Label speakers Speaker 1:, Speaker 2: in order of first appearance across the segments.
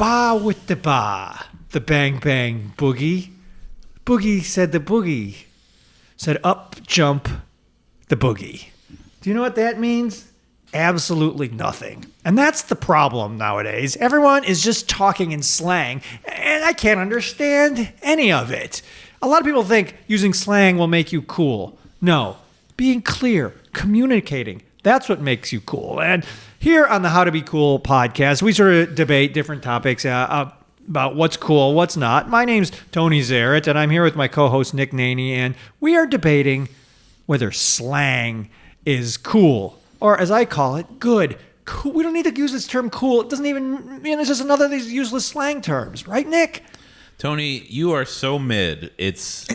Speaker 1: Ba with the ba, the bang bang boogie. Boogie said the boogie. Said up jump the boogie. Do you know what that means? Absolutely nothing. And that's the problem nowadays. Everyone is just talking in slang, and I can't understand any of it. A lot of people think using slang will make you cool. No, being clear, communicating, that's what makes you cool. And here on the How to Be Cool podcast, we sort of debate different topics about what's cool, what's not. My name's Tony Zaret, and I'm here with my co-host Nick Naney, and we are debating whether slang is cool. Or as I call it, good. Cool. We don't need to use this term cool. It doesn't even mean it's just another of these useless slang terms. Right, Nick?
Speaker 2: Tony, you are so mid. It's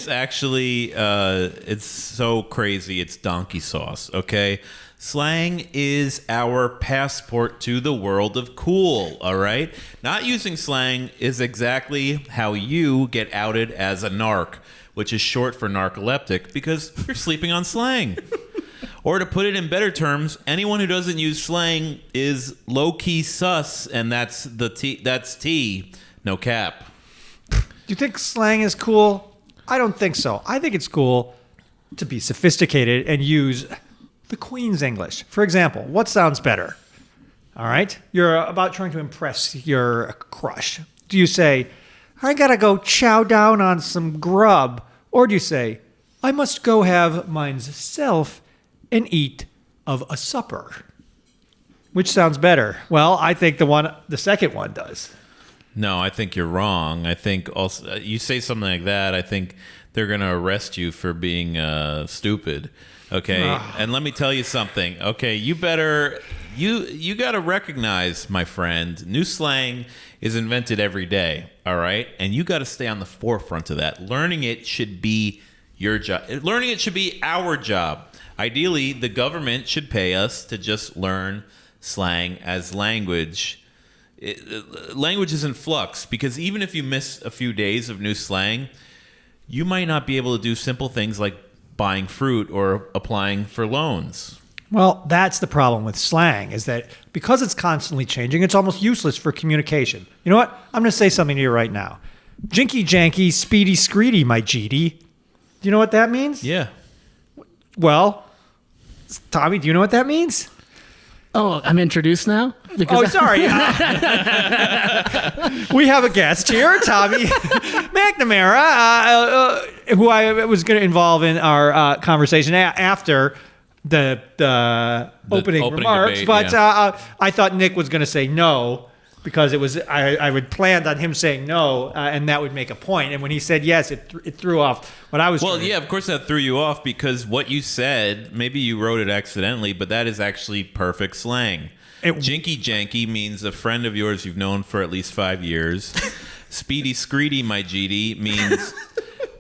Speaker 2: actually, it's so crazy. It's donkey sauce, okay? Slang is our passport to the world of cool, all right? Not using slang is exactly how you get outed as a narc, which is short for narcoleptic, because you're sleeping on slang. Or to put it in better terms, anyone who doesn't use slang is low-key sus, and that's T, no cap.
Speaker 1: Do you think slang is cool? I don't think so. I think it's cool to be sophisticated and use the Queen's English. For example, what sounds better? All right? You're about trying to impress your crush. Do you say, I gotta go chow down on some grub? Or do you say, I must go have mine's self and eat of a supper? Which sounds better? Well, I think the second one does.
Speaker 2: No, I think you're wrong. I think also you say something like that, I think they're going to arrest you for being stupid. Okay? And let me tell you something. Okay, you got to recognize, my friend, new slang is invented every day, all right? And you got to stay on the forefront of that. Learning it should be your job. Learning it should be our job. Ideally, the government should pay us to just learn slang as language. Language is in flux, because even if you miss a few days of new slang, you might not be able to do simple things like buying fruit or applying for loans.
Speaker 1: Well, that's the problem with slang, is that because it's constantly changing, it's almost useless for communication. You know what? I'm going to say something to you right now. Jinky janky, speedy screedy, my GD. Do you know what that means?
Speaker 2: Yeah.
Speaker 1: Well, Tommy, do you know what that means?
Speaker 3: Oh, I'm introduced now?
Speaker 1: Sorry. We have a guest here, Tommy McNamara, who I was going to involve in our conversation after the opening remarks.
Speaker 2: Debate,
Speaker 1: but
Speaker 2: yeah.
Speaker 1: I thought Nick was going to say no, because it was I would planned on him saying no, and that would make a point. And when he said yes, it threw off what I was.
Speaker 2: Well, yeah, of course that threw you off, because what you said, maybe you wrote it accidentally, but that is actually perfect slang. Jinky janky means a friend of yours you've known for at least 5 years. Speedy screedy, my GD,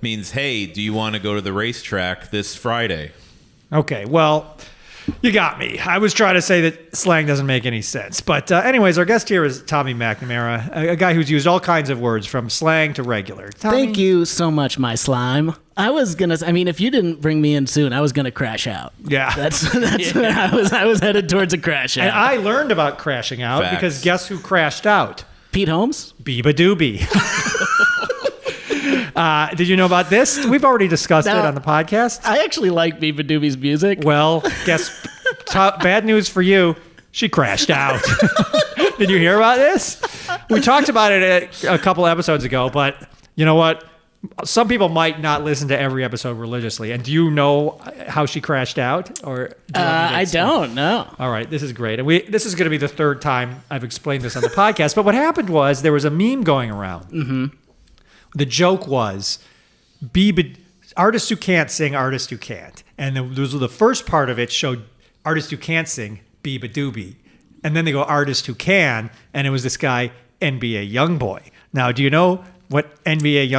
Speaker 2: means hey, do you want to go to the racetrack this Friday?
Speaker 1: Okay, well, you got me. I was trying to say that slang doesn't make any sense. But anyways, our guest here is Tommy McNamara, a guy who's used all kinds of words from slang to regular. Tommy?
Speaker 3: Thank you so much, my slime. If you didn't bring me in soon, I was gonna crash out.
Speaker 1: Yeah.
Speaker 3: That's yeah. I was headed towards a crash out.
Speaker 1: And I learned about crashing out
Speaker 2: Facts.
Speaker 1: because guess who crashed out?
Speaker 3: Pete Holmes?
Speaker 1: Biba Doobie. Did you know about this? We've already discussed it on the podcast.
Speaker 3: I actually like Biba Doobie's music.
Speaker 1: Well, bad news for you. She crashed out. Did you hear about this? We talked about it a couple episodes ago, but you know what? Some people might not listen to every episode religiously. And do you know how she crashed out? Or
Speaker 3: I don't know.
Speaker 1: All right, this is great. And this is going to be the third time I've explained this on the podcast. But what happened was there was a meme going around. Mm-hmm. The joke was, artists who can't sing, artists who can't. And the first part of it showed artists who can't sing, Biba Doobie. And then they go artist who can, and it was this guy, NBA Youngboy. Now, do you know what who NBA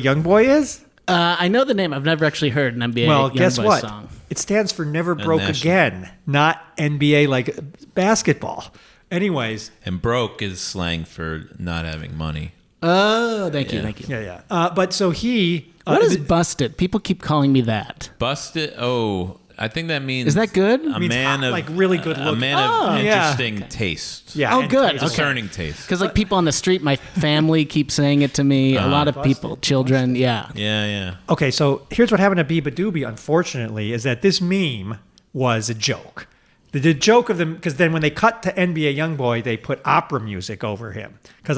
Speaker 1: Youngboy is?
Speaker 3: I know the name. I've never actually heard an NBA
Speaker 1: Well, guess
Speaker 3: Youngboy
Speaker 1: what?
Speaker 3: song.
Speaker 1: It stands for Never Broke
Speaker 2: national.
Speaker 1: Again, not NBA like basketball. Anyways.
Speaker 2: And broke is slang for not having money.
Speaker 3: Oh, thank you.
Speaker 1: Yeah. But so he...
Speaker 3: What is busted? People keep calling me that.
Speaker 2: Busted? Oh, I think that means
Speaker 3: Is that good?
Speaker 2: A
Speaker 1: Means
Speaker 2: man
Speaker 1: hot,
Speaker 2: of
Speaker 1: like really good
Speaker 2: a
Speaker 1: looking.
Speaker 2: man of
Speaker 1: yeah.
Speaker 2: interesting taste.
Speaker 1: Yeah.
Speaker 3: Oh,
Speaker 1: and
Speaker 3: good.
Speaker 1: taste.
Speaker 3: Okay.
Speaker 2: Discerning taste.
Speaker 3: Because like people on the street, my family keeps saying it to me. A lot of people, children, yeah.
Speaker 2: Yeah.
Speaker 1: Okay, so here's what happened to Biba Doobie, unfortunately, is that this meme was a joke. The joke of them, because then when they cut to NBA Youngboy, they put opera music over him. Because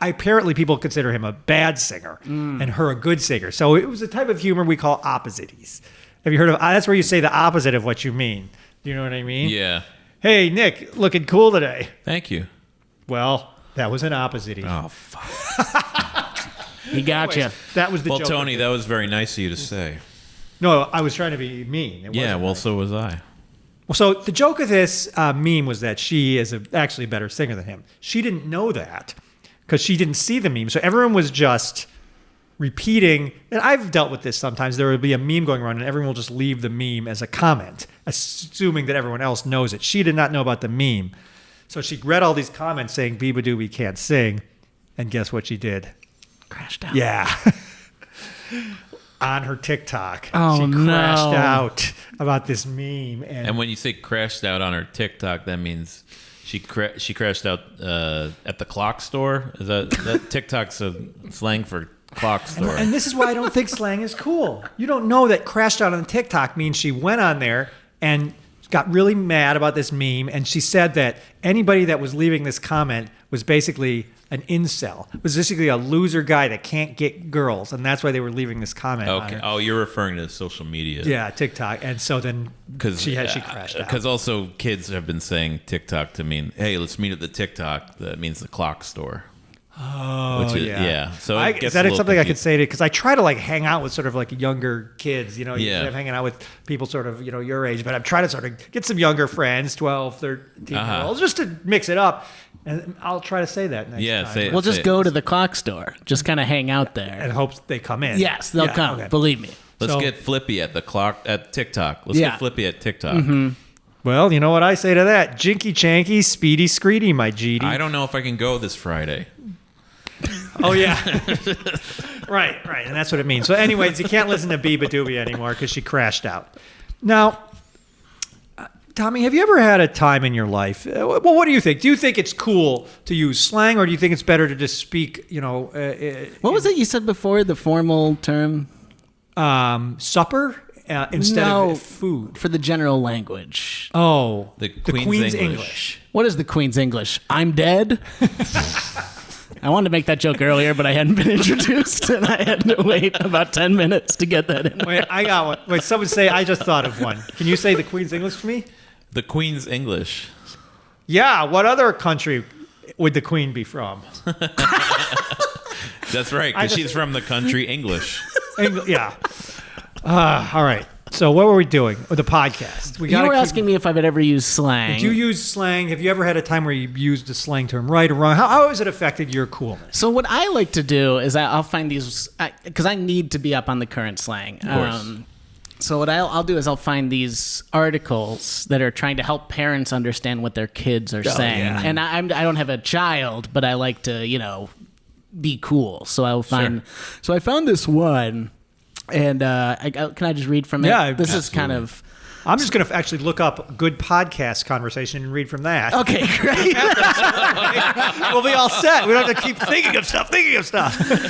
Speaker 1: apparently people consider him a bad singer and her a good singer. So it was a type of humor we call opposites. Have you heard of? That's where you say the opposite of what you mean. Do you know what I mean?
Speaker 2: Yeah.
Speaker 1: Hey, Nick, looking cool today.
Speaker 2: Thank you.
Speaker 1: Well, that was an opposite.
Speaker 2: Oh, fuck.
Speaker 3: He got you.
Speaker 1: That was the
Speaker 2: Well,
Speaker 1: joke.
Speaker 2: Tony, that was very nice of you to say.
Speaker 1: No, I was trying to be mean. It
Speaker 2: Yeah,
Speaker 1: wasn't
Speaker 2: well,
Speaker 1: nice.
Speaker 2: so was I.
Speaker 1: Well, so the joke of this meme was that she is actually a better singer than him. She didn't know that because she didn't see the meme. So everyone was just repeating. And I've dealt with this sometimes. There would be a meme going around and everyone will just leave the meme as a comment, assuming that everyone else knows it. She did not know about the meme. So she read all these comments saying Biba Doobie can't sing. And guess what she did?
Speaker 3: Crashed out.
Speaker 1: Yeah. On her TikTok.
Speaker 3: Oh,
Speaker 1: she
Speaker 3: no.
Speaker 1: crashed out about this meme.
Speaker 2: And when you say crashed out on her TikTok, that means she crashed out at the clock store. Is that TikTok's a slang for clock store?
Speaker 1: And this is why I don't think slang is cool. You don't know that crashed out on TikTok means she went on there and got really mad about this meme. And she said that anybody that was leaving this comment was basically an incel. Was basically a loser guy that can't get girls. And that's why they were leaving this comment on
Speaker 2: Okay.
Speaker 1: her.
Speaker 2: Oh, you're referring to social media.
Speaker 1: Yeah, TikTok. And so then she crashed out.
Speaker 2: Because also kids have been saying TikTok to mean, hey, let's meet at the TikTok. That means the clock store.
Speaker 1: Oh,
Speaker 2: Which is, yeah. So it
Speaker 1: is
Speaker 2: gets
Speaker 1: that
Speaker 2: a little
Speaker 1: something I could
Speaker 2: confused.
Speaker 1: say to? Because I try to like hang out with sort of like younger kids. You know,
Speaker 2: Yeah.
Speaker 1: I'm hanging out with people sort of your age, but I'm trying to sort of get some younger friends, 12, 13 year olds, just to mix it up. And I'll try to say that next
Speaker 2: Yeah,
Speaker 1: time.
Speaker 2: say it.
Speaker 3: We'll just go to the clock store. Just kind of hang out there.
Speaker 1: and hope they come in.
Speaker 3: Yes, they'll
Speaker 1: Yeah,
Speaker 3: come.
Speaker 1: okay.
Speaker 3: Believe me.
Speaker 2: Let's
Speaker 1: So-
Speaker 2: get flippy at the clock at TikTok. Let's
Speaker 3: Yeah.
Speaker 2: get flippy at TikTok.
Speaker 1: Well, you know what I say to that? Jinky chanky, speedy screedy, my GD.
Speaker 2: I don't know if I can go this Friday.
Speaker 1: Oh yeah, right. And that's what it means. So, anyways, you can't listen to Biba Doobie anymore because she crashed out. Now, Tommy, have you ever had a time in your life? Well, what do you think? Do you think it's cool to use slang, or do you think it's better to just speak?
Speaker 3: What was it you said before, the formal term?
Speaker 1: Supper instead
Speaker 3: No.
Speaker 1: of food.
Speaker 3: For the general language.
Speaker 1: Oh,
Speaker 2: The Queen's English.
Speaker 3: What is the Queen's English? I'm dead? I wanted to make that joke earlier, but I hadn't been introduced, and I had to wait about 10 minutes to get that in.
Speaker 1: Wait, I got one. Wait, someone say I just thought of one. Can you say the Queen's English for me?
Speaker 2: The Queen's English.
Speaker 1: Yeah. What other country would the Queen be from?
Speaker 2: That's right,
Speaker 1: I
Speaker 2: because
Speaker 1: just-
Speaker 2: she's from the country English.
Speaker 1: Yeah. All right. So what were we doing? Oh, the podcast.
Speaker 3: You were asking me if I've ever used slang.
Speaker 1: Did you use slang? Have you ever had a time where you used a slang term, right or wrong? How has it affected your coolness?
Speaker 3: So what I like to do is I'll find these, because I need to be up on the current slang. Of
Speaker 2: course.
Speaker 3: So what I'll do is I'll find these articles that are trying to help parents understand what their kids are saying.
Speaker 1: yeah.
Speaker 3: And I don't have a child, but I like to, be cool. So I'll find. So I found this one, and can I just read from it?
Speaker 1: Yeah,
Speaker 3: This is kind of.
Speaker 1: I'm just going to actually look up good podcast conversation and read from that.
Speaker 3: Okay, great.
Speaker 1: We'll be all set. We don't have to keep thinking of stuff.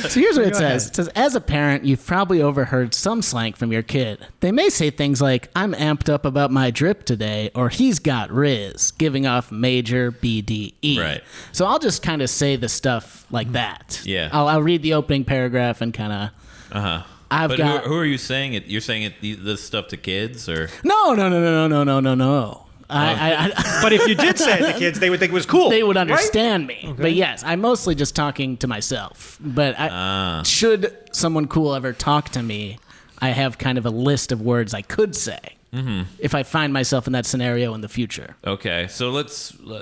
Speaker 3: So here's what it says. It says, as a parent, you've probably overheard some slang from your kid. They may say things like, I'm amped up about my drip today, or he's got Riz, giving off major BDE.
Speaker 2: Right.
Speaker 3: So I'll just kind of say the stuff like that.
Speaker 2: Yeah.
Speaker 3: I'll read the opening paragraph and kind of...
Speaker 2: Uh-huh.
Speaker 3: I've
Speaker 2: But
Speaker 3: got...
Speaker 2: who are you saying it? You're saying this stuff to kids, or
Speaker 3: No.
Speaker 1: But if you did say it to kids, they would think it was cool.
Speaker 3: They would
Speaker 1: right?
Speaker 3: understand me. But yes, I'm mostly just talking to myself. But should someone cool ever talk to me, I have kind of a list of words I could say if I find myself in that scenario in the future.
Speaker 2: okay? So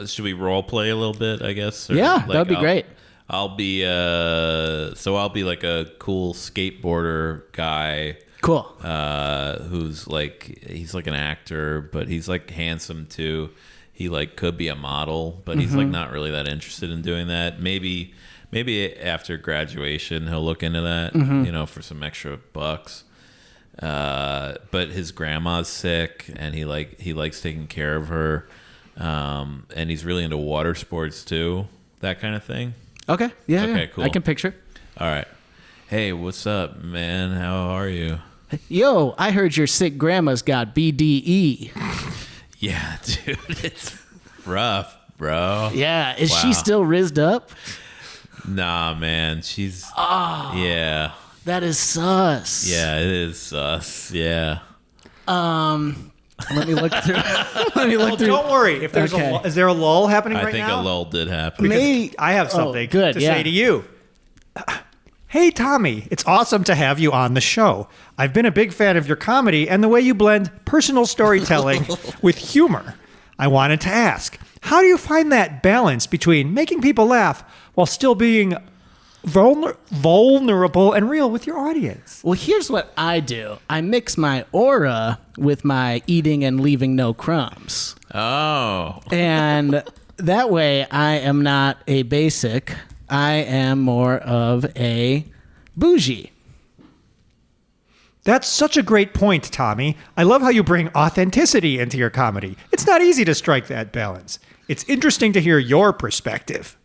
Speaker 2: should we role play a little bit? I guess. Or
Speaker 3: Yeah, that would be great.
Speaker 2: I'll be like a cool skateboarder guy.
Speaker 3: Cool.
Speaker 2: Who's like he's like an actor, but he's like handsome too. He like could be a model, but he's like not really that interested in doing that. Maybe after graduation he'll look into that, for some extra bucks. but his grandma's sick, and he likes taking care of her, and he's really into water sports too, that kind of thing.
Speaker 3: Okay. Yeah.
Speaker 2: Okay,
Speaker 3: yeah.
Speaker 2: cool.
Speaker 3: I can picture.
Speaker 2: All right. Hey, what's up, man? How are you?
Speaker 3: Yo, I heard your sick grandma's got BDE.
Speaker 2: Yeah, dude, it's rough, bro.
Speaker 3: Yeah. Is
Speaker 2: Wow.
Speaker 3: she still rizzed up?
Speaker 2: Nah, man, she's. Yeah.
Speaker 3: That is sus.
Speaker 2: Yeah, it is sus. Yeah.
Speaker 3: Let me look through. Let me look
Speaker 1: Well,
Speaker 3: through.
Speaker 1: don't worry. If there's
Speaker 3: Okay.
Speaker 1: is there a lull happening
Speaker 2: I
Speaker 1: right
Speaker 2: think
Speaker 1: now?
Speaker 2: a lull did happen.
Speaker 3: May-
Speaker 1: I have something
Speaker 3: good,
Speaker 1: to
Speaker 3: yeah.
Speaker 1: say to you. Hey, Tommy, it's awesome to have you on the show. I've been a big fan of your comedy and the way you blend personal storytelling with humor. I wanted to ask, how do you find that balance between making people laugh while still being vulnerable and real with your audience?
Speaker 3: Well, here's what I do. I mix my aura with my eating and leaving no crumbs.
Speaker 2: Oh.
Speaker 3: And that way I am not a basic. I am more of a bougie.
Speaker 1: That's such a great point, Tommy. I love how you bring authenticity into your comedy. It's not easy to strike that balance. It's interesting to hear your perspective.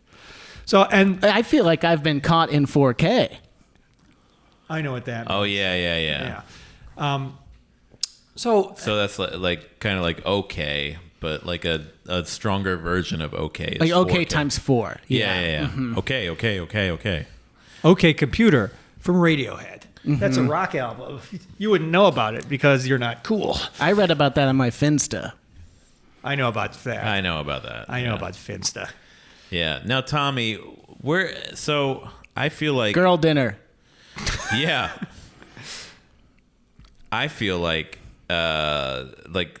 Speaker 3: I feel like I've been caught in 4K.
Speaker 1: I know what that means.
Speaker 2: Oh yeah.
Speaker 1: Yeah. So
Speaker 2: that's like kind of like okay, but like a stronger version of okay. is
Speaker 3: Like okay
Speaker 2: 4K.
Speaker 3: times 4.
Speaker 2: Yeah.
Speaker 3: Mm-hmm.
Speaker 2: Okay.
Speaker 1: OK Computer from Radiohead. That's a rock album. You wouldn't know about it because you're not cool.
Speaker 3: I read about that on my Finsta.
Speaker 1: I know about that.
Speaker 2: I know about that.
Speaker 1: I know
Speaker 2: Yeah.
Speaker 1: about Finsta.
Speaker 2: Yeah. Now, Tommy, so I feel like
Speaker 3: Girl dinner.
Speaker 2: Yeah. I feel like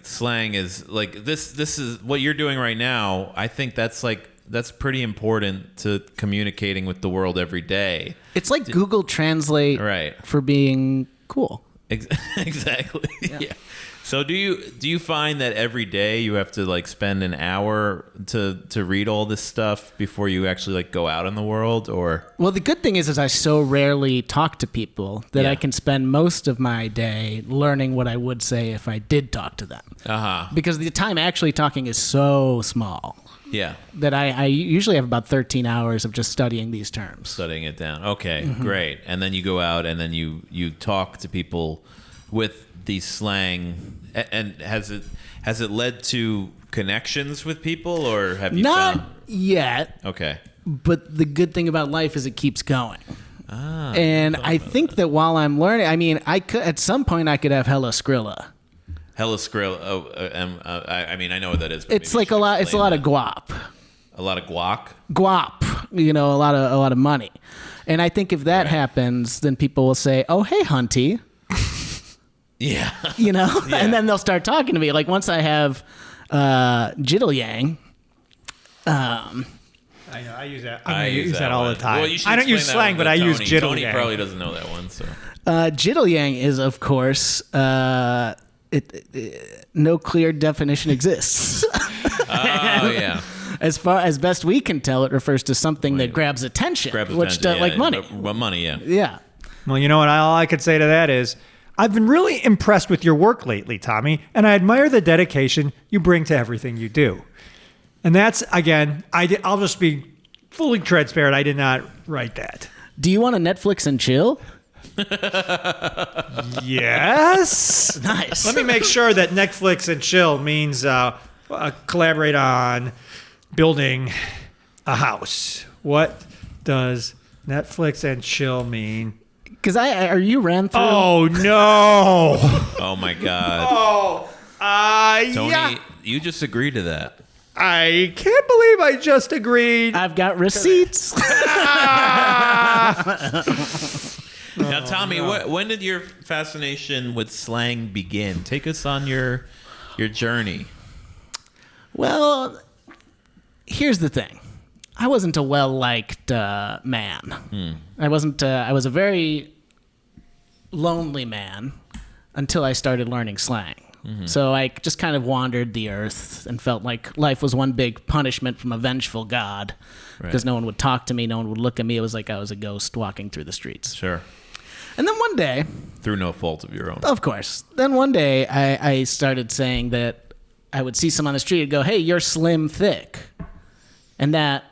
Speaker 2: slang is like this is what you're doing right now. I think that's pretty important to communicating with the world every day.
Speaker 3: It's like Google Translate
Speaker 2: Right.
Speaker 3: for being cool.
Speaker 2: Exactly. Yeah. So do you find that every day you have to like spend an hour to read all this stuff before you actually like go out in the world, or?
Speaker 3: Well, the good thing is I so rarely talk to people that
Speaker 2: Yeah.
Speaker 3: I can spend most of my day learning what I would say if I did talk to them. Because the time actually talking is so small
Speaker 2: Yeah.
Speaker 3: that I usually have about 13 hours of just studying these terms.
Speaker 2: Studying it down. Okay, great. And then you go out and then you talk to people with these slang. And has it led to connections with people, or have you
Speaker 3: Not
Speaker 2: found?
Speaker 3: yet,
Speaker 2: Okay.
Speaker 3: but the good thing about life is it keeps going. And I think that while I'm learning, I mean, I could at some point I could have hella Skrilla.
Speaker 2: Hella Skrill. I mean, I know what that is. But
Speaker 3: It's
Speaker 2: maybe
Speaker 3: like
Speaker 2: you
Speaker 3: a
Speaker 2: should
Speaker 3: lot. It's a lot
Speaker 2: explain
Speaker 3: of guap.
Speaker 2: that. A lot of guac.
Speaker 3: Guap. You know, a lot of money. And I think if that happens, then people will say, "Oh, hey, Hunty."
Speaker 2: Yeah.
Speaker 3: You know,
Speaker 2: Yeah.
Speaker 3: and then they'll start talking to me. Like once I have Jiddle Yang.
Speaker 1: I know. I use that.
Speaker 2: I
Speaker 1: use that all the time.
Speaker 2: Well, you should
Speaker 1: I don't use
Speaker 2: explain that
Speaker 1: slang,
Speaker 2: one
Speaker 1: but I
Speaker 2: to
Speaker 1: use
Speaker 2: Tony.
Speaker 1: jiddle.
Speaker 2: Tony probably doesn't know that one. So.
Speaker 3: Jiddle Yang is, of course, no clear definition exists.
Speaker 2: Oh yeah.
Speaker 3: As far as best we can tell, it refers to something that grabs attention, which does, like money.
Speaker 2: Well, money. Yeah.
Speaker 3: Yeah.
Speaker 1: Well, you know what? All I could say to that is, I've been really impressed with your work lately, Tommy, and I admire the dedication you bring to everything you do. And that's, again, I'll just be fully transparent. I did not write that.
Speaker 3: Do you want to Netflix and chill?
Speaker 1: Yes.
Speaker 3: Nice.
Speaker 1: Let me make sure that Netflix and chill means collaborate on building a house. What does Netflix and chill mean?
Speaker 3: Because are you ran through?
Speaker 1: Oh, no.
Speaker 2: Oh my God.
Speaker 1: Oh,
Speaker 2: Tony,
Speaker 1: yeah.
Speaker 2: you just agreed to that.
Speaker 1: I can't believe I just agreed.
Speaker 3: I've got receipts.
Speaker 2: Now, Tommy, when did your fascination with slang begin? Take us on your journey.
Speaker 3: Well, here's the thing. I wasn't a well-liked man. I wasn't. I was a very lonely man until I started learning slang. So I just kind of wandered the earth and felt like life was one big punishment from a vengeful God, because no one would talk to me, no one would look at me. It was like I was a ghost walking through the streets.
Speaker 2: Sure.
Speaker 3: And then one day,
Speaker 2: through no fault of your own.
Speaker 3: of course, then one day I started saying that I would see someone on the street and go, hey, you're slim thick. And that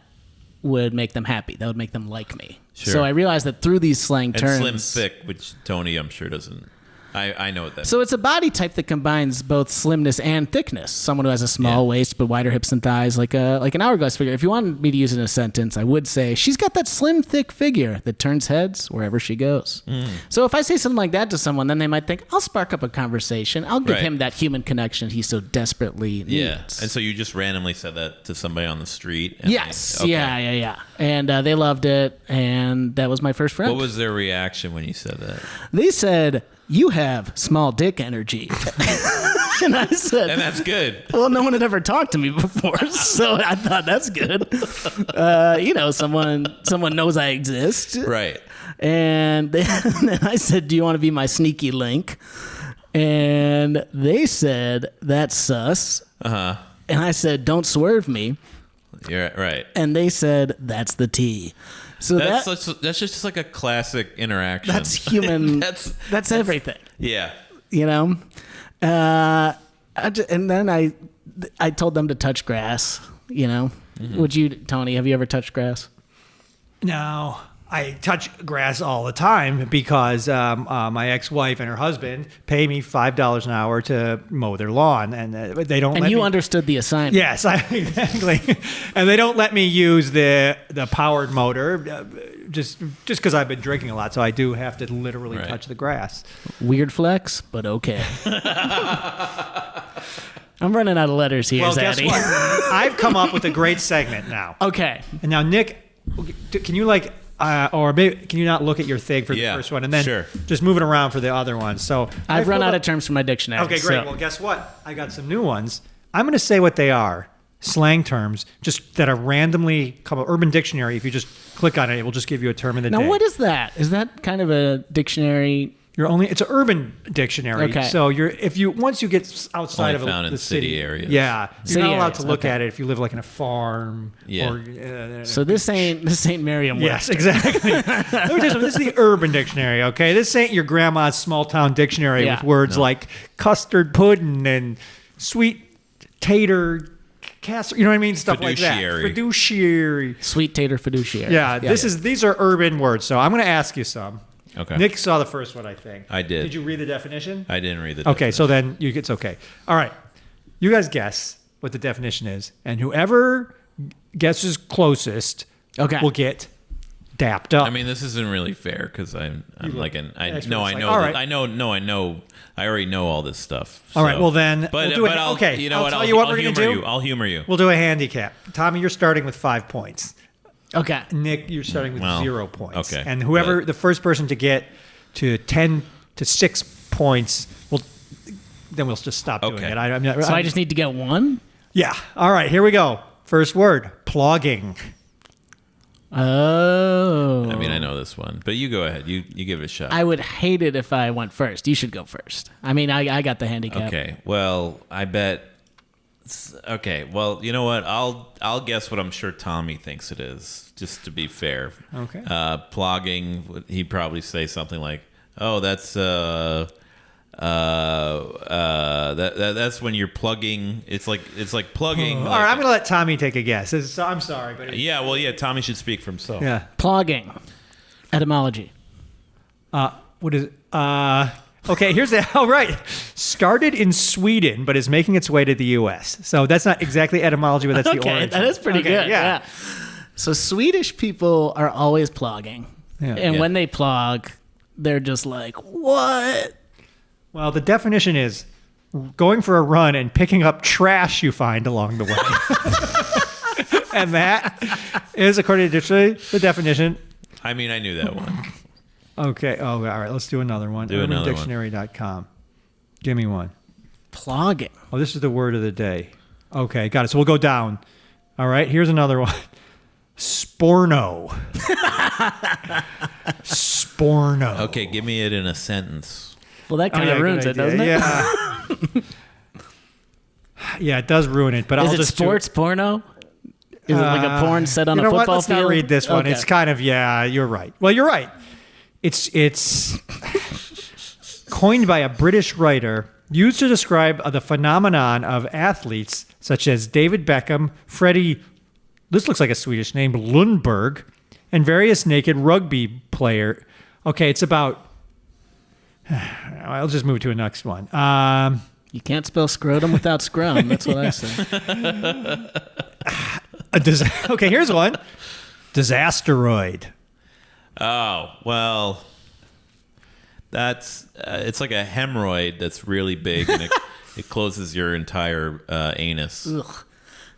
Speaker 3: would make them happy. That would make them like me.
Speaker 2: Sure.
Speaker 3: So I realized that through these slang
Speaker 2: And
Speaker 3: terms.
Speaker 2: slim thick, which Tony, I'm sure, doesn't. I know what that
Speaker 3: So it's a body type that combines both slimness and thickness. Someone who has a small waist but wider hips and thighs, like an hourglass figure. If you wanted me to use it in a sentence, I would say she's got that slim, thick figure that turns heads wherever she goes. So if I say something like that to someone, then they might think, I'll spark up a conversation. I'll give
Speaker 2: Right.
Speaker 3: him that human connection he so desperately needs.
Speaker 2: Yeah. And so you just randomly said that to somebody on the street? And
Speaker 3: Yes.
Speaker 2: okay.
Speaker 3: Yeah. And they loved it, and that was my first friend.
Speaker 2: What was their reaction when you said that?
Speaker 3: They said, you have small dick energy. And I said,
Speaker 2: And that's good.
Speaker 3: well, no one had ever talked to me before, so I thought that's good. Someone knows I exist.
Speaker 2: Right.
Speaker 3: And then I said, do you want to be my sneaky link? And they said, that's sus.
Speaker 2: Uh-huh.
Speaker 3: And I said, don't swerve me.
Speaker 2: You're right.
Speaker 3: And they said, that's the T. So
Speaker 2: That's just like a classic interaction.
Speaker 3: that's human. that's everything.
Speaker 2: Yeah.
Speaker 3: You know? And then I told them to touch grass, you know? Would you, Tony, have you ever touched grass?
Speaker 1: No, I touch grass all the time because my ex-wife and her husband pay me $5 an hour to mow their lawn, and they don't.
Speaker 3: And
Speaker 1: let
Speaker 3: you
Speaker 1: me,
Speaker 3: understood the assignment.
Speaker 1: Yes, exactly. And they don't let me use the powered motor just because I've been drinking a lot. So I do have to literally
Speaker 2: Right.
Speaker 1: touch the grass.
Speaker 3: Weird flex, but okay. I'm running out of letters here,
Speaker 1: Well, guess
Speaker 3: Zaddy.
Speaker 1: what? I've come up with a great segment now.
Speaker 3: Okay.
Speaker 1: And now, Nick, can you or maybe can you not look at your thing for the
Speaker 2: Yeah,
Speaker 1: first one and then
Speaker 2: sure.
Speaker 1: just move it around for the other one? So
Speaker 3: I've run
Speaker 1: pulled
Speaker 3: out
Speaker 1: up-
Speaker 3: of terms for my dictionary.
Speaker 1: Okay, great.
Speaker 3: so-
Speaker 1: Well, guess what? I got some new ones. I'm going to say what they are. Slang terms, just that are randomly come up. Urban Dictionary. If you just click on it, it will just give you a term of the
Speaker 3: Now,
Speaker 1: day.
Speaker 3: what is that? Is that kind of a dictionary?
Speaker 1: It's an Urban Dictionary.
Speaker 3: Okay.
Speaker 1: So once you get outside
Speaker 2: Only
Speaker 1: of
Speaker 2: found in
Speaker 1: the
Speaker 2: city areas.
Speaker 1: Yeah, you're
Speaker 3: City
Speaker 1: not allowed
Speaker 3: areas,
Speaker 1: to look
Speaker 3: okay.
Speaker 1: at it if you live like in a farm.
Speaker 2: Yeah.
Speaker 1: Or,
Speaker 3: So this ain't Merriam-Webster.
Speaker 1: Yes, exactly. Let me tell you something. This is the Urban Dictionary, okay? This ain't your grandma's small town dictionary
Speaker 3: Yeah.
Speaker 1: with words like custard pudding and sweet tater casserole. You know what I mean? Stuff like
Speaker 2: Fiduciary.
Speaker 1: that. Fiduciary.
Speaker 3: Sweet tater fiduciary.
Speaker 1: Yeah, these are urban words. So I'm going to ask you some.
Speaker 2: Okay.
Speaker 1: Nick saw the first one, I think.
Speaker 2: I did.
Speaker 1: Did you read the definition?
Speaker 2: I didn't read the
Speaker 1: Okay,
Speaker 2: definition.
Speaker 1: so then it's okay. All right. You guys guess what the definition is, and whoever guesses closest
Speaker 3: Okay.
Speaker 1: will get dapped up.
Speaker 2: I mean, this isn't really fair because I'm like
Speaker 1: expert.
Speaker 2: no, I
Speaker 1: It's
Speaker 2: know,
Speaker 1: like, all
Speaker 2: that-
Speaker 1: right.
Speaker 2: I know, I already know all this stuff.
Speaker 1: All right,
Speaker 2: so-
Speaker 1: well then,
Speaker 2: but
Speaker 1: we'll do it.
Speaker 2: I'll,
Speaker 1: Okay,
Speaker 2: you know
Speaker 1: I'll
Speaker 2: what?
Speaker 1: tell
Speaker 2: I'll,
Speaker 1: you what
Speaker 2: I'll
Speaker 1: we're gonna
Speaker 2: humor
Speaker 1: do.
Speaker 2: you. I'll humor you.
Speaker 1: We'll do a handicap. Tommy, you're starting with 5 points.
Speaker 3: Okay.
Speaker 1: Nick, you're starting with
Speaker 2: Well,
Speaker 1: 0 points.
Speaker 2: okay,
Speaker 1: And whoever
Speaker 2: but-
Speaker 1: the first person to get to 10 to 6 points, then we'll just stop doing
Speaker 2: Okay.
Speaker 1: it. I'm not,
Speaker 3: So I just need to get one?
Speaker 1: yeah. All right, here we go. First word: plogging.
Speaker 3: Oh.
Speaker 2: I mean, I know this one, but you go ahead. You give it a shot.
Speaker 3: I would hate it if I went first. You should go first. I mean, I got the handicap.
Speaker 2: Okay. Well, I bet. Okay. Well, you know what? I'll guess what I'm sure Tommy thinks it is, just to be fair.
Speaker 1: Okay.
Speaker 2: Plogging. He'd probably say something like, "Oh, that's that's when you're plugging. It's like plugging."
Speaker 1: All right, I'm going to let Tommy take a guess. I'm sorry, but
Speaker 2: Yeah. Well, yeah. Tommy should speak for himself.
Speaker 1: yeah.
Speaker 3: Plogging. Etymology.
Speaker 1: What is it? Okay, here's the. All right. Started in Sweden, but is making its way to the U.S. So that's not exactly etymology, but that's the
Speaker 3: Okay,
Speaker 1: origin.
Speaker 3: that is pretty
Speaker 1: Okay,
Speaker 3: good.
Speaker 1: Yeah.
Speaker 3: Yeah. So Swedish people are always plogging.
Speaker 1: Yeah.
Speaker 3: And
Speaker 2: Yeah.
Speaker 3: when they plog, they're just like, what?
Speaker 1: Well, the definition is going for a run and picking up trash you find along the way. And that is, according to the definition.
Speaker 2: I mean, I knew that one.
Speaker 1: Okay. Oh, all right. Let's do another one.
Speaker 2: Do another one.
Speaker 1: UrbanDictionary.com. Give me one.
Speaker 3: Plogging.
Speaker 1: Oh, this is the word of the day. Okay, got it. So we'll go down. All right, here's another one. Sporno. Sporno.
Speaker 2: Okay, give me it in a sentence.
Speaker 3: Well, that
Speaker 1: Oh,
Speaker 3: kind of
Speaker 1: yeah,
Speaker 3: ruins
Speaker 1: good
Speaker 3: it,
Speaker 1: idea.
Speaker 3: doesn't it?
Speaker 1: Yeah. Yeah, it does ruin it, but
Speaker 3: Is
Speaker 1: I'll
Speaker 3: it
Speaker 1: just do
Speaker 3: sports porno? Is it like a porn set on
Speaker 1: you
Speaker 3: a
Speaker 1: know
Speaker 3: football
Speaker 1: what? Let's
Speaker 3: field?
Speaker 1: not read this one.
Speaker 3: Okay.
Speaker 1: It's kind of, yeah, you're right. Well, you're right. It's coined by a British writer, used to describe the phenomenon of athletes such as David Beckham, Freddie, this looks like a Swedish name, Lundberg, and various naked rugby player. Okay, it's about. I'll just move to the next one.
Speaker 3: You can't spell scrotum without scrum. That's what I say.
Speaker 1: Okay, here's one. Disasteroid.
Speaker 2: Oh, well, that's it's like a hemorrhoid that's really big, and it closes your entire anus.
Speaker 3: Ugh.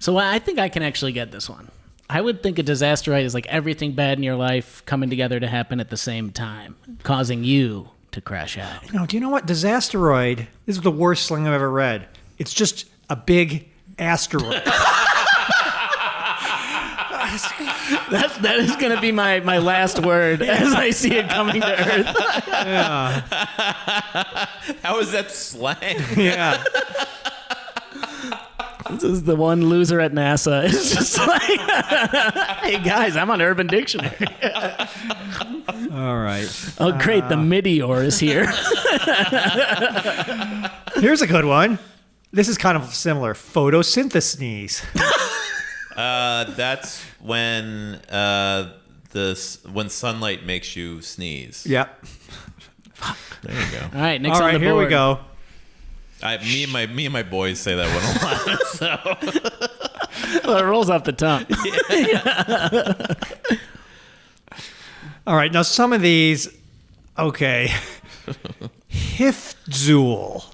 Speaker 3: So I think I can actually get this one. I would think a disasteroid is like everything bad in your life coming together to happen at the same time, causing you to crash out.
Speaker 1: No, do you know what? Disasteroid, this is the worst slang I've ever read. It's just a big asteroid.
Speaker 3: That is going to be my last word as I see it coming to Earth.
Speaker 1: Yeah.
Speaker 2: How is that slang?
Speaker 1: Yeah.
Speaker 3: This is the one loser at NASA. It's just like, hey guys, I'm on Urban Dictionary.
Speaker 1: All right.
Speaker 3: Oh, great, the meteor is here.
Speaker 1: Here's a good one. This is kind of similar. Photosynthesis.
Speaker 2: That's when when sunlight makes you sneeze.
Speaker 1: Yep.
Speaker 2: There you go.
Speaker 3: All right, next
Speaker 1: All
Speaker 3: on
Speaker 1: right,
Speaker 3: the
Speaker 1: here
Speaker 3: board.
Speaker 1: we go.
Speaker 2: Me and my boys say that one a lot. So
Speaker 3: Well, it rolls off the tongue.
Speaker 1: All right, now some of these, okay. Hifdzul.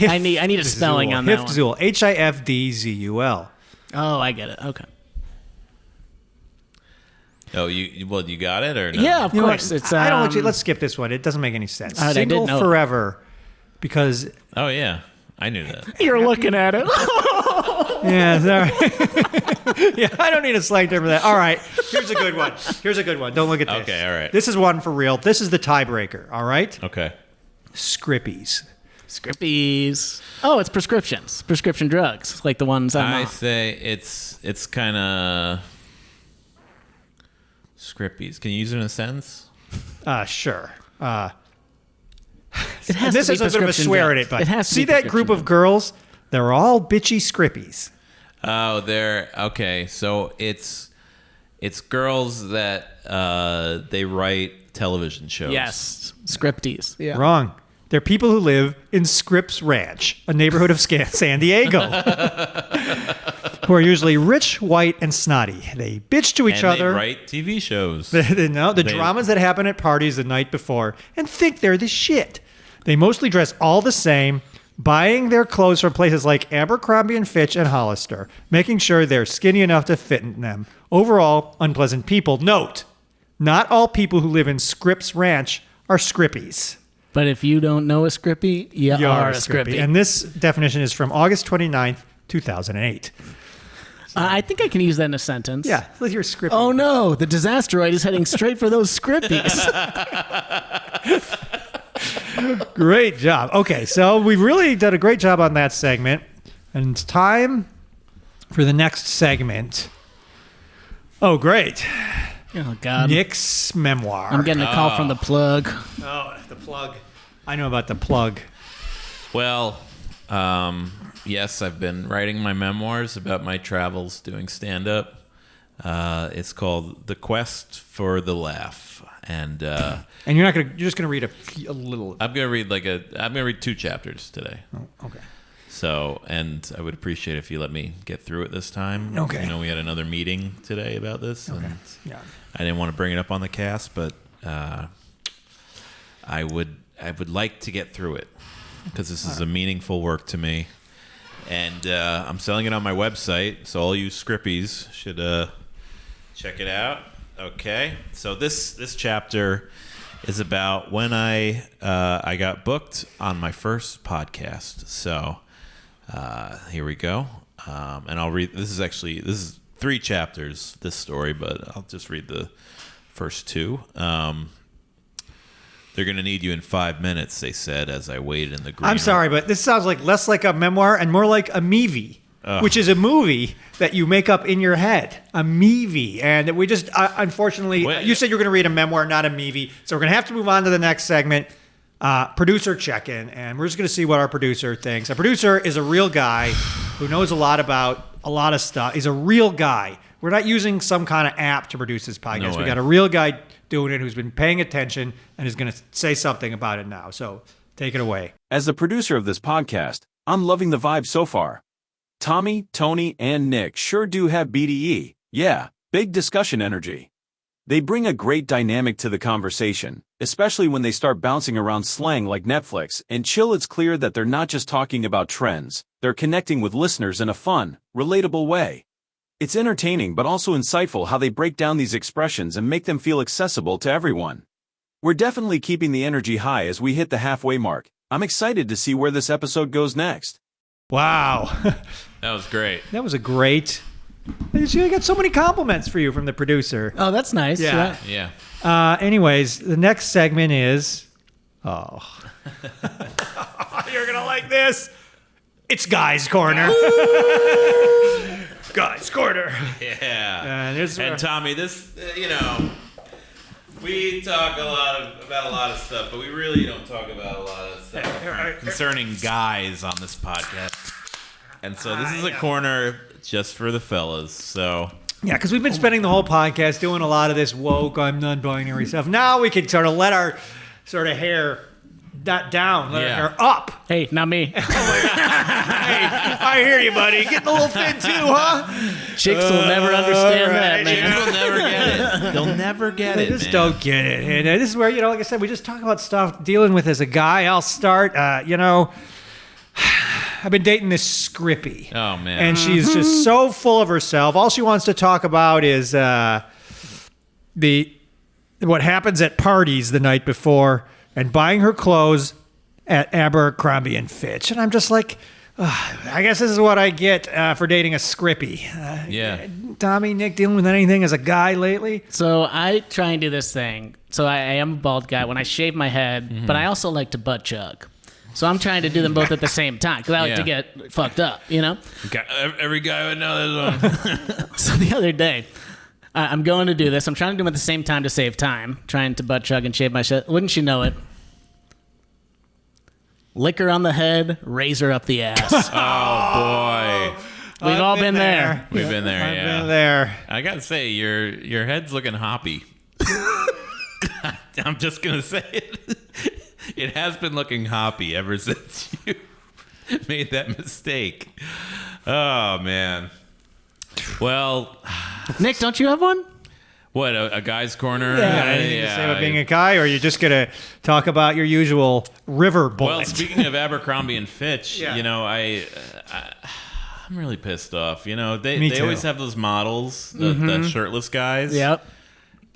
Speaker 3: I need a spelling on that one.
Speaker 1: Hifdzul. Hifdzul.
Speaker 3: Oh, I get it. Okay.
Speaker 2: oh, you got it or no?
Speaker 3: Yeah, of
Speaker 1: You know what?
Speaker 3: course. It's.
Speaker 1: I don't want you. Let's skip this one. It doesn't make any sense.
Speaker 3: All right, I didn't
Speaker 1: Single
Speaker 3: know it.
Speaker 1: forever, because
Speaker 2: Oh yeah, I knew that.
Speaker 3: You're looking at it.
Speaker 1: yeah, sorry. Yeah, I don't need a slang term for that. All right, here's a good one. Don't look at this.
Speaker 2: Okay, all right.
Speaker 1: This is one for real. This is the tiebreaker. All right,
Speaker 2: Okay.
Speaker 1: Scrippies.
Speaker 3: Scrippies. Oh, it's prescriptions. Prescription drugs, like the ones I'm
Speaker 2: I
Speaker 3: on.
Speaker 2: say it's kind of Scrippies. Can you use it in a sentence?
Speaker 1: Sure.
Speaker 3: It has
Speaker 1: This
Speaker 3: to
Speaker 1: is
Speaker 3: be
Speaker 1: a bit of a
Speaker 3: prescription
Speaker 1: swear at
Speaker 3: drugs.
Speaker 1: it, but
Speaker 3: It has to
Speaker 1: see
Speaker 3: be
Speaker 1: that group
Speaker 3: prescription
Speaker 1: of girls? They're all bitchy Scrippies.
Speaker 2: Oh, they're okay. So it's girls that they write television shows.
Speaker 3: Yes, scripties. Yeah.
Speaker 1: Wrong. They're people who live in Scripps Ranch, a neighborhood of San Diego, who are usually rich, white, and snotty. They bitch to each
Speaker 2: And
Speaker 1: other.
Speaker 2: they write TV shows.
Speaker 1: The dramas that happen at parties the night before, and think they're the shit. They mostly dress all the same, buying their clothes from places like Abercrombie and Fitch and Hollister, making sure they're skinny enough to fit in them. Overall, unpleasant people. Note, not all people who live in Scripps Ranch are Scrippies.
Speaker 3: But if you don't know a scrippy, you are a scrippy.
Speaker 1: And this definition is from August 29th, 2008.
Speaker 3: I think I can use that in a sentence.
Speaker 1: Yeah, let your script.
Speaker 3: Oh no, the disasteroid is heading straight for those scrippies.
Speaker 1: Great job. Okay, so we've really done a great job on that segment. And it's time for the next segment. Oh, great.
Speaker 3: Oh God.
Speaker 1: Nick's memoir.
Speaker 3: I'm getting a call from the plug.
Speaker 1: Oh, the plug. I know about the plug.
Speaker 2: Well, yes, I've been writing my memoirs about my travels doing stand-up. It's called The Quest for the Laugh, and
Speaker 1: you're just gonna read a little.
Speaker 2: I'm gonna read 2 chapters today.
Speaker 1: Oh, okay.
Speaker 2: So, and I would appreciate if you let me get through it this time.
Speaker 1: Okay.
Speaker 2: You know, we had another meeting today about this.
Speaker 1: Okay.
Speaker 2: And
Speaker 1: Yeah.
Speaker 2: I didn't want to bring it up on the cast, but I would like to get through it because this is a meaningful work to me, and I'm selling it on my website, so all you Scrippies should check it out. Okay, so this chapter is about when I got booked on my first podcast. So here we go, and I'll read. This is 3 chapters, this story, but I'll just read the first 2. They're going to need you in 5 minutes, they said, as I waited in the green
Speaker 1: I'm sorry, but this sounds less like a memoir and more like a movie. which is a movie that you make up in your head, a movie. And we just, unfortunately, you said you were going to read a memoir, not a movie. So we're going to have to move on to the next segment, producer check-in. And we're just going to see what our producer thinks. Our producer is a real guy who knows a lot about a lot of stuff. He's a real guy. We're not using some kind of app to produce this podcast. We got a real guy doing it who's been paying attention and is going to say something about it now. So take it away.
Speaker 4: As the producer of this podcast, I'm loving the vibe so far. Tommy, Tony, and Nick sure do have BDE. Yeah, big discussion energy. They bring a great dynamic to the conversation, especially when they start bouncing around slang like Netflix and chill. It's clear that they're not just talking about trends, they're connecting with listeners in a fun, relatable way. It's entertaining but also insightful how they break down these expressions and make them feel accessible to everyone. We're definitely keeping the energy high as we hit the halfway mark. I'm excited to see where this episode goes next.
Speaker 1: Wow.
Speaker 2: That was great.
Speaker 1: That was a great... I got so many compliments for you from the producer.
Speaker 3: Oh, that's nice.
Speaker 1: Yeah.
Speaker 2: Yeah.
Speaker 1: Anyways, the next segment is... Oh. You're going to like this. It's Guy's Corner. Guy's Corner.
Speaker 2: Yeah. And Tommy, this, we talk about a lot of stuff, but we really don't talk about a lot of stuff concerning guys on this podcast. And so this is a corner just for the fellas. So
Speaker 1: yeah, because we've been spending the whole podcast doing a lot of this woke, I'm non-binary stuff. Now we can sort of let our sort of hair not down, let our hair up.
Speaker 3: Hey, not me.
Speaker 1: Hey, I hear you, buddy. Getting a little thin too, huh?
Speaker 3: Chicks will never understand that, man.
Speaker 2: Chicks will never get it. They'll never get it.
Speaker 1: They just don't get it. And this is where, like I said, we just talk about stuff dealing with as a guy. I'll start, I've been dating this Scrippy.
Speaker 2: Oh, man.
Speaker 1: And she's just so full of herself. All she wants to talk about is what happens at parties the night before and buying her clothes at Abercrombie and Fitch. And I'm just like, I guess this is what I get for dating a Scrippy.
Speaker 2: Yeah.
Speaker 1: Tommy, Nick, dealing with anything as a guy lately?
Speaker 3: So I try and do this thing. So I am a bald guy when I shave my head, but I also like to butt chug. So I'm trying to do them both at the same time because I like to get fucked up,
Speaker 2: Every guy would know this one.
Speaker 3: So the other day, I'm going to do this. I'm trying to do them at the same time to save time, trying to butt chug and shave my shit. Wouldn't you know it? Liquor on the head, razor up the ass.
Speaker 2: Oh, boy.
Speaker 3: We've all been there.
Speaker 2: We've been there,
Speaker 1: I've
Speaker 2: yeah.
Speaker 1: been there.
Speaker 2: I got to say, your head's looking hoppy. I'm just going to say it. It has been looking hoppy ever since you made that mistake. Oh, man. Well,
Speaker 3: Nick, don't you have one?
Speaker 2: what, a guy's corner?
Speaker 1: Anything to say about being a guy, or are you just going to talk about your usual river bullet?
Speaker 2: Well, speaking of Abercrombie and Fitch, I'm really pissed off. They always have those models, the shirtless guys.
Speaker 3: Yep.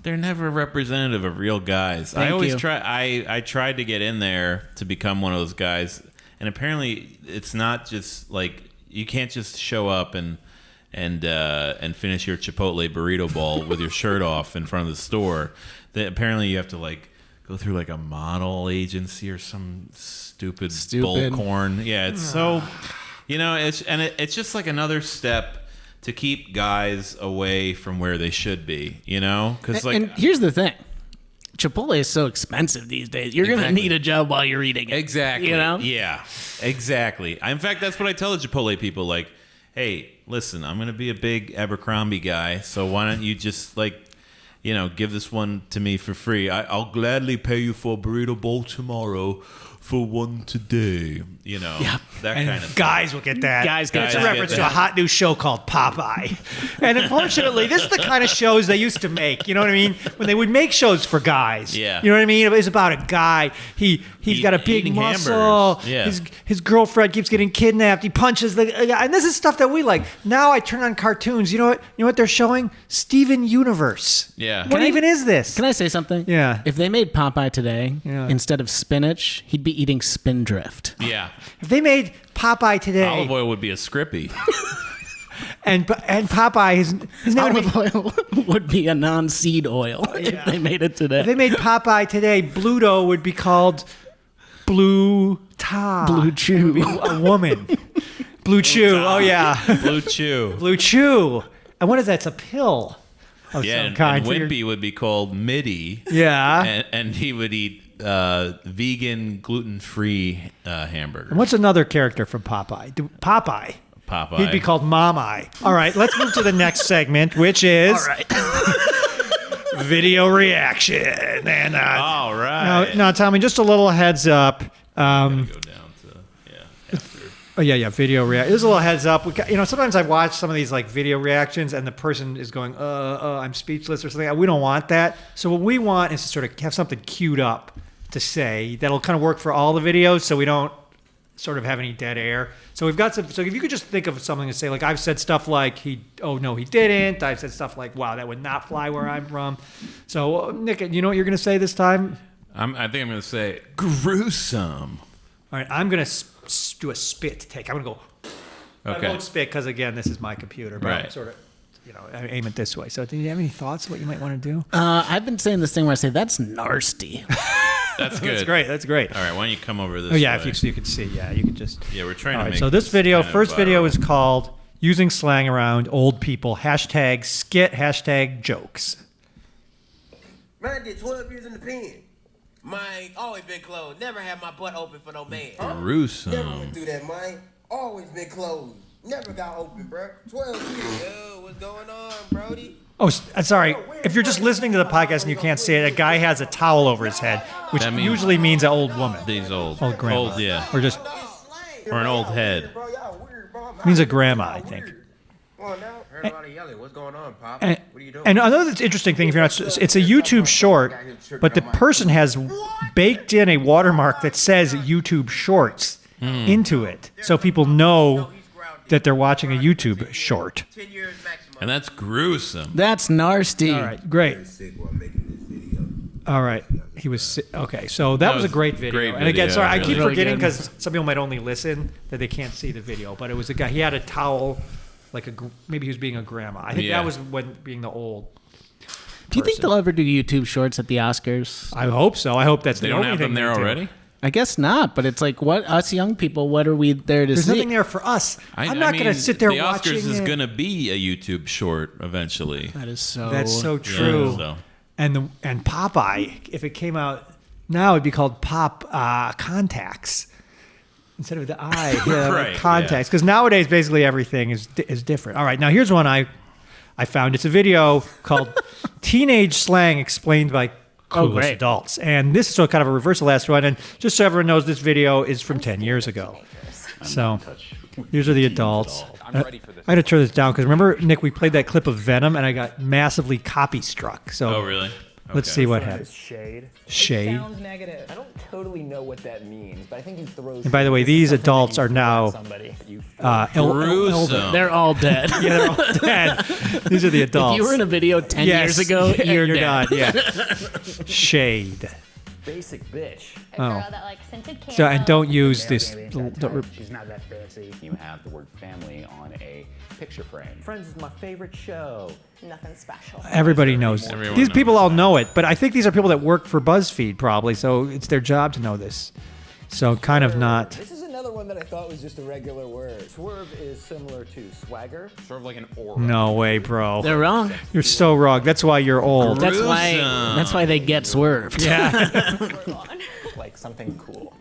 Speaker 2: They're never representative of real guys.
Speaker 3: Thank you.
Speaker 2: I tried to get in there to become one of those guys, and apparently it's not just like you can't just show up and finish your Chipotle burrito bowl with your shirt off in front of the store. Apparently you have to go through a model agency or some stupid bullcorn. Yeah, it's so it's just like another step to keep guys away from where they should be, Because
Speaker 3: And here's the thing. Chipotle is so expensive these days. You're going to need a job while you're eating it.
Speaker 2: Exactly.
Speaker 3: Yeah,
Speaker 2: exactly. In fact, that's what I tell the Chipotle people. Hey, listen, I'm going to be a big Abercrombie guy, so why don't you just, give this one to me for free? I'll gladly pay you for a burrito bowl tomorrow for one today, that
Speaker 1: and
Speaker 2: kind of
Speaker 1: guys
Speaker 2: thing.
Speaker 1: will get that.
Speaker 3: Guys get
Speaker 1: It's a
Speaker 3: that.
Speaker 1: reference to a hot new show called Popeye. And unfortunately, this is the kind of shows they used to make. You know what I mean? When they would make shows for guys.
Speaker 2: Yeah.
Speaker 1: You know what I mean? It was about a guy. He's got a big
Speaker 2: eating
Speaker 1: muscle.
Speaker 2: hamburgers. Yeah.
Speaker 1: His girlfriend keeps getting kidnapped. He punches the guy. And this is stuff that we like. Now I turn on cartoons. You know what they're showing? Steven Universe.
Speaker 2: Yeah.
Speaker 1: What even is this?
Speaker 3: Can I say something?
Speaker 1: Yeah.
Speaker 3: If they made Popeye today,
Speaker 1: Yeah.
Speaker 3: instead of spinach, he'd be eating Spindrift.
Speaker 2: Yeah.
Speaker 1: If they made Popeye today,
Speaker 2: Olive oil would be a Scrippy.
Speaker 1: and Popeye, his name would be,
Speaker 3: Olive oil would be a non-seed oil if they made it today.
Speaker 1: if they made Popeye today, Bluto would be called Blue Ta.
Speaker 3: Blue Chew.
Speaker 1: A woman. Blue Chew. Oh, yeah.
Speaker 2: Blue Chew.
Speaker 1: Blue Chew. And what is that? It's a pill. Of
Speaker 2: Yeah,
Speaker 1: some
Speaker 2: and
Speaker 1: kind.
Speaker 2: Wimpy would be called Mitty.
Speaker 1: Yeah.
Speaker 2: And he would eat vegan, gluten-free hamburgers.
Speaker 1: And what's another character from Popeye? Popeye.
Speaker 2: Popeye.
Speaker 1: He'd be called Momeye. All right, let's move to the next segment, which is
Speaker 3: All right.
Speaker 1: video reaction. And
Speaker 2: All right.
Speaker 1: now, Tommy, just a little heads up.
Speaker 2: Go down to after.
Speaker 1: Oh yeah, video react. There's a little heads up. Sometimes I watch some of these like video reactions, and the person is going, I'm speechless" or something. We don't want that. So what we want is to sort of have something queued up to say that'll kind of work for all the videos, so we don't sort of have any dead air. So we've got some. So if you could just think of something to say, like I've said stuff like "Oh no, he didn't." I've said stuff like "Wow, that would not fly where I'm from." So Nick, you know what you're going to say this time?
Speaker 2: I think I'm going to say gruesome.
Speaker 1: All right, I'm going to do a spit take. I'm going to go.
Speaker 2: Okay.
Speaker 1: I won't spit because again, this is my computer. But I'm
Speaker 2: Right.
Speaker 1: sort of, I aim it this way. So do you have any thoughts of what you might want to do?
Speaker 3: I've been saying this thing where I say, that's nasty.
Speaker 2: That's good.
Speaker 1: That's great.
Speaker 2: All right, why don't you come over this
Speaker 1: Oh yeah,
Speaker 2: way?
Speaker 1: if you could see, yeah, you could just.
Speaker 2: Yeah, we're trying
Speaker 1: All
Speaker 2: to
Speaker 1: right,
Speaker 2: make
Speaker 1: so this video,
Speaker 2: kind of
Speaker 1: first video
Speaker 2: viral.
Speaker 1: is called "Using Slang Around Old People." #skit #jokes.
Speaker 5: Man, did 12 years in the pen. Mine always been closed. Never had my butt open for no man. Never
Speaker 2: Gruesome.
Speaker 5: went through that, mine. Always been closed. Never got open, bro. 12 years. Yo, what's going on, Brody?
Speaker 1: Oh, sorry. If you're just listening to the podcast and you can't see it, a guy has a towel over his head, which
Speaker 2: That means-
Speaker 1: usually means an old woman,
Speaker 2: These old
Speaker 1: grandma,
Speaker 2: old, yeah.
Speaker 1: or just
Speaker 2: Or an old head.
Speaker 5: Bro, y'all weird, bro.
Speaker 1: means a grandma, I think.
Speaker 5: Come on now. Heard a lot of yelling. What's going on, Pop?
Speaker 1: And,
Speaker 5: What are you doing?
Speaker 1: and another interesting thing, if you're not, it's a YouTube short, but the person has baked in a watermark that says YouTube Shorts into it, so people know that they're watching a YouTube short.
Speaker 5: 10 years maximum.
Speaker 2: And that's gruesome.
Speaker 3: That's nasty.
Speaker 1: All right, great.
Speaker 5: Sick while making this video.
Speaker 1: All right, he was okay. So that was a great video.
Speaker 2: great
Speaker 1: And again,
Speaker 2: video,
Speaker 1: sorry, I
Speaker 2: really.
Speaker 1: keep
Speaker 3: Really
Speaker 1: forgetting
Speaker 3: good.
Speaker 1: because some people might only listen that they can't see the video. But it was a guy. He had a towel, like maybe he was being a grandma. I think
Speaker 2: Yeah.
Speaker 1: that was when being the old.
Speaker 3: Do you think
Speaker 1: person.
Speaker 3: they'll ever do YouTube shorts at the Oscars?
Speaker 1: I hope so. I hope that's
Speaker 2: They
Speaker 1: the
Speaker 2: don't
Speaker 1: only
Speaker 2: have them
Speaker 1: thing
Speaker 2: there
Speaker 1: they do.
Speaker 2: already?
Speaker 3: I guess not, but it's like, what us young people, what are we there to
Speaker 1: There's
Speaker 3: see?
Speaker 1: nothing there for us. I'm not going to
Speaker 2: mean,
Speaker 1: sit there
Speaker 2: the
Speaker 1: watching
Speaker 2: Oscars is
Speaker 1: it.
Speaker 2: going to be a YouTube short eventually.
Speaker 3: That is so.
Speaker 1: That's so true.
Speaker 2: Yeah, so.
Speaker 1: And Popeye, if it came out now, it'd be called Pop Contacts instead of the I.
Speaker 2: Right,
Speaker 1: Contacts, because nowadays basically everything is different. All right, now here's one I found. It's a video called "Teenage Slang Explained by Clueless
Speaker 3: great.
Speaker 1: Adults," and this is so kind of a reverse of the last one. And just so everyone knows, this video is from 10 years ago. So these are the adults. I had to turn this down because remember, Nick, we played that clip of Venom, and I got massively copy struck. So
Speaker 2: Oh, really?
Speaker 1: let's
Speaker 2: Okay.
Speaker 1: see what happens.
Speaker 6: Shade.
Speaker 1: Shade.
Speaker 6: Sounds negative. I don't totally know what that means, but I think he throws.
Speaker 1: And by the way, these adults are now
Speaker 6: somebody.
Speaker 1: elder.
Speaker 2: Gruesome.
Speaker 3: They're all dead.
Speaker 1: Yeah, they're all dead. These are the adults.
Speaker 3: If you were in a video 10
Speaker 1: Yes.
Speaker 3: years ago,
Speaker 1: Yeah,
Speaker 3: you're dead.
Speaker 1: done. Yeah. Shade.
Speaker 6: basic bitch.
Speaker 7: A girl
Speaker 1: Oh.
Speaker 7: that likes scented candles.
Speaker 1: So and don't use
Speaker 8: Okay,
Speaker 1: this.
Speaker 8: maybe
Speaker 1: don't-
Speaker 8: that
Speaker 1: don't-
Speaker 8: type. She's not that fancy. You have the word family on a picture frame.
Speaker 6: Friends is my favorite show.
Speaker 7: Nothing special.
Speaker 1: Everybody knows.
Speaker 2: Everyone
Speaker 1: These
Speaker 2: knows
Speaker 1: people all
Speaker 2: that.
Speaker 1: know it, but I think these are people that work for BuzzFeed probably, so it's their job to know this. So kind of not.
Speaker 6: This is another one that I thought was just a regular word. Swerve is similar to swagger.
Speaker 8: Sort of like an aura.
Speaker 1: No way, bro.
Speaker 3: They're wrong.
Speaker 1: You're so wrong. That's why you're old.
Speaker 2: Gruesome.
Speaker 3: That's why they get swerved.
Speaker 1: Yeah.
Speaker 8: Like something cool.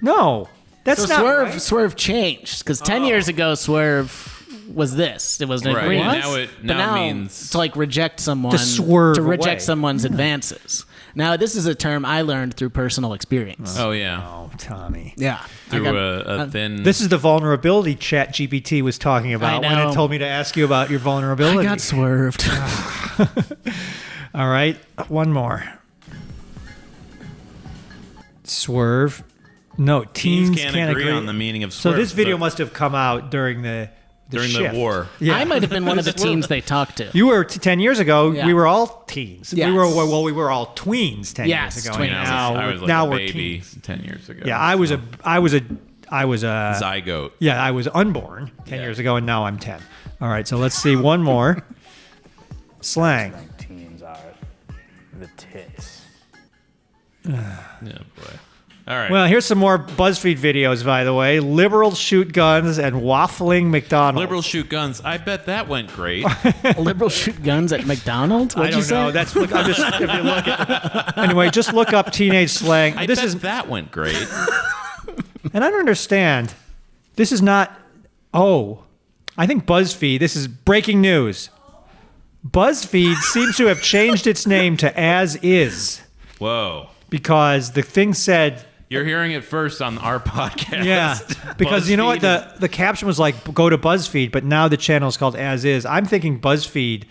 Speaker 1: No. That's
Speaker 3: So
Speaker 1: not
Speaker 3: Swerve
Speaker 1: right.
Speaker 3: Swerve changed because 10 years ago Swerve was this. It was an
Speaker 2: Right.
Speaker 3: agreement.
Speaker 2: Now it-
Speaker 3: But
Speaker 2: now it means-
Speaker 3: to like reject someone,
Speaker 1: To swerve
Speaker 3: to reject
Speaker 1: away.
Speaker 3: someone's advances. Now this is a term I learned through personal experience.
Speaker 2: Oh, yeah.
Speaker 1: Oh, Tommy.
Speaker 3: Yeah, I
Speaker 2: Through
Speaker 3: got-
Speaker 2: a thin.
Speaker 1: This is the vulnerability Chat GPT was talking about when
Speaker 3: know.
Speaker 1: it told me to ask you about your vulnerability.
Speaker 3: I got swerved.
Speaker 1: All right, one more. Swerve. No,
Speaker 2: teens
Speaker 1: teens
Speaker 2: can't agree on the meaning of
Speaker 1: So
Speaker 2: swerve.
Speaker 1: this video must have come out during the
Speaker 2: during
Speaker 1: shift.
Speaker 2: the war.
Speaker 1: Yeah,
Speaker 3: I might have been one of the teens they talked to.
Speaker 1: You were 10 years ago.
Speaker 3: Yeah.
Speaker 1: We were all teens.
Speaker 3: Yes.
Speaker 1: We were all tweens 10
Speaker 3: Yes,
Speaker 1: years ago.
Speaker 3: tweens.
Speaker 1: And
Speaker 2: I was like
Speaker 1: now
Speaker 2: a
Speaker 1: we're
Speaker 2: baby
Speaker 1: teens.
Speaker 2: 10 years ago.
Speaker 1: Yeah, I was a
Speaker 2: zygote.
Speaker 1: yeah, I was unborn 10
Speaker 2: Yeah.
Speaker 1: years ago, and now I'm 10. All right, so let's see one more. Slang.
Speaker 8: Like teens are the tits.
Speaker 2: Yeah, boy. All right.
Speaker 1: Well, here's some more BuzzFeed videos, by the way. Liberals shoot guns and waffling McDonald's.
Speaker 2: Liberals shoot guns. I bet that went great.
Speaker 3: Liberals shoot guns at McDonald's?
Speaker 1: I
Speaker 3: What'd you
Speaker 1: don't
Speaker 3: say?
Speaker 1: know. That's look. I'm just if you look at anyway. Just look up teenage slang.
Speaker 2: I bet that went great.
Speaker 1: And I don't understand. This is not. Oh, I think BuzzFeed. This is breaking news. BuzzFeed seems to have changed its name to As Is
Speaker 2: Whoa.
Speaker 1: because the thing said.
Speaker 2: You're hearing it first on our podcast.
Speaker 1: Yeah, because you know what? The caption was like, go to BuzzFeed, but now the channel is called As Is. I'm thinking BuzzFeed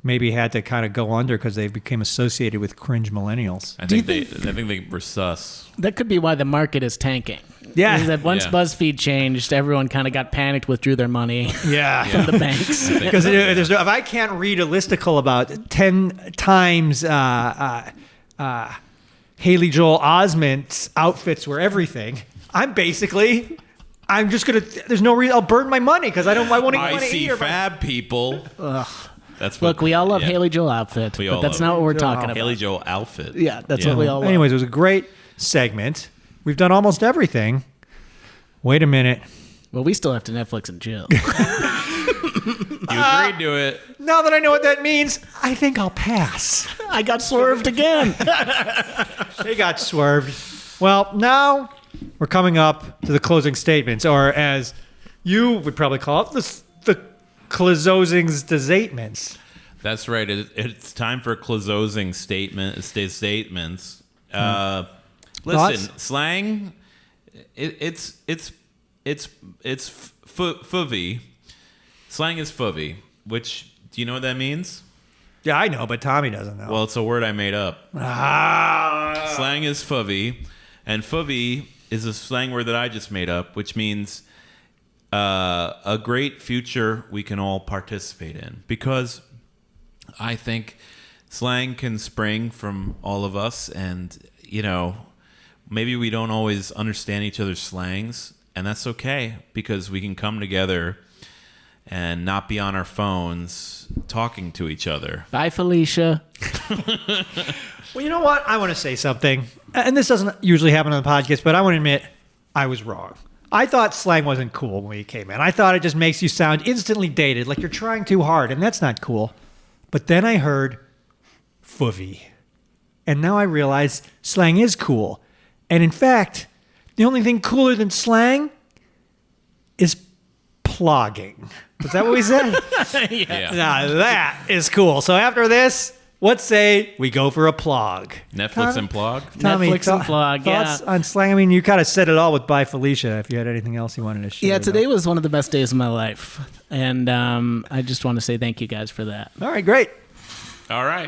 Speaker 1: maybe had to kind of go under because they became associated with cringe millennials.
Speaker 2: I think they were sus.
Speaker 3: That could be why the market is tanking.
Speaker 1: Yeah.
Speaker 3: Is that once
Speaker 2: Yeah.
Speaker 3: BuzzFeed changed, everyone kind of got panicked, withdrew their money
Speaker 1: Yeah.
Speaker 3: from the banks.
Speaker 1: Because if I can't read a listicle about 10 times Haley Joel Osment's outfits were everything, I'm just going to, there's no reason, I'll burn my money because I won't even
Speaker 2: I
Speaker 1: want to
Speaker 2: see
Speaker 1: eat her.
Speaker 2: fab people.
Speaker 3: Ugh.
Speaker 2: That's what,
Speaker 3: Look, we all love
Speaker 2: yeah.
Speaker 3: Haley Joel outfit,
Speaker 2: We
Speaker 3: but
Speaker 2: all
Speaker 3: that's
Speaker 2: love
Speaker 3: not what we're
Speaker 1: Joel
Speaker 3: talking about.
Speaker 2: Haley Joel outfit.
Speaker 3: Yeah, that's what we all love.
Speaker 1: Anyways, it was a great segment. We've done almost everything. Wait a minute.
Speaker 3: Well, we still have to Netflix and chill.
Speaker 2: You agreed to it.
Speaker 1: Now that I know what that means, I think I'll pass.
Speaker 3: I got swerved again.
Speaker 1: They got swerved. Well, now we're coming up to the closing statements, or as you would probably call it, the closing statements.
Speaker 2: That's right. It's time for closing statements. Listen,
Speaker 1: Thoughts?
Speaker 2: slang. It's fuvy. Slang is fuvy. Which, do you know what that means?
Speaker 1: Yeah, I know, but Tommy doesn't know.
Speaker 2: Well, it's a word I made up. Slang is fuvy, and fuvy is a slang word that I just made up, which means a great future we can all participate in. Because I think slang can spring from all of us, and maybe we don't always understand each other's slangs, and that's okay because we can come together and not be on our phones talking to each other.
Speaker 3: Bye, Felicia.
Speaker 1: Well, you know what? I want to say something. And this doesn't usually happen on the podcast, but I want to admit I was wrong. I thought slang wasn't cool when you came in. I thought it just makes you sound instantly dated, like you're trying too hard, and that's not cool. But then I heard fuvy. And now I realize slang is cool. And in fact, the only thing cooler than slang is plogging. Is that what we said?
Speaker 2: Yeah.
Speaker 1: Now that is cool. So after this, let's say we go for a plog.
Speaker 2: Netflix and plog.
Speaker 1: Tommy,
Speaker 3: Netflix and plog,
Speaker 1: thoughts
Speaker 3: yeah.
Speaker 1: on slang? I mean, you kind of said it all with Bye Felicia. If you had anything else you wanted to share.
Speaker 3: Yeah, today was one of the best days of my life. And I just want to say thank you guys for that.
Speaker 1: All right, great.
Speaker 2: All right.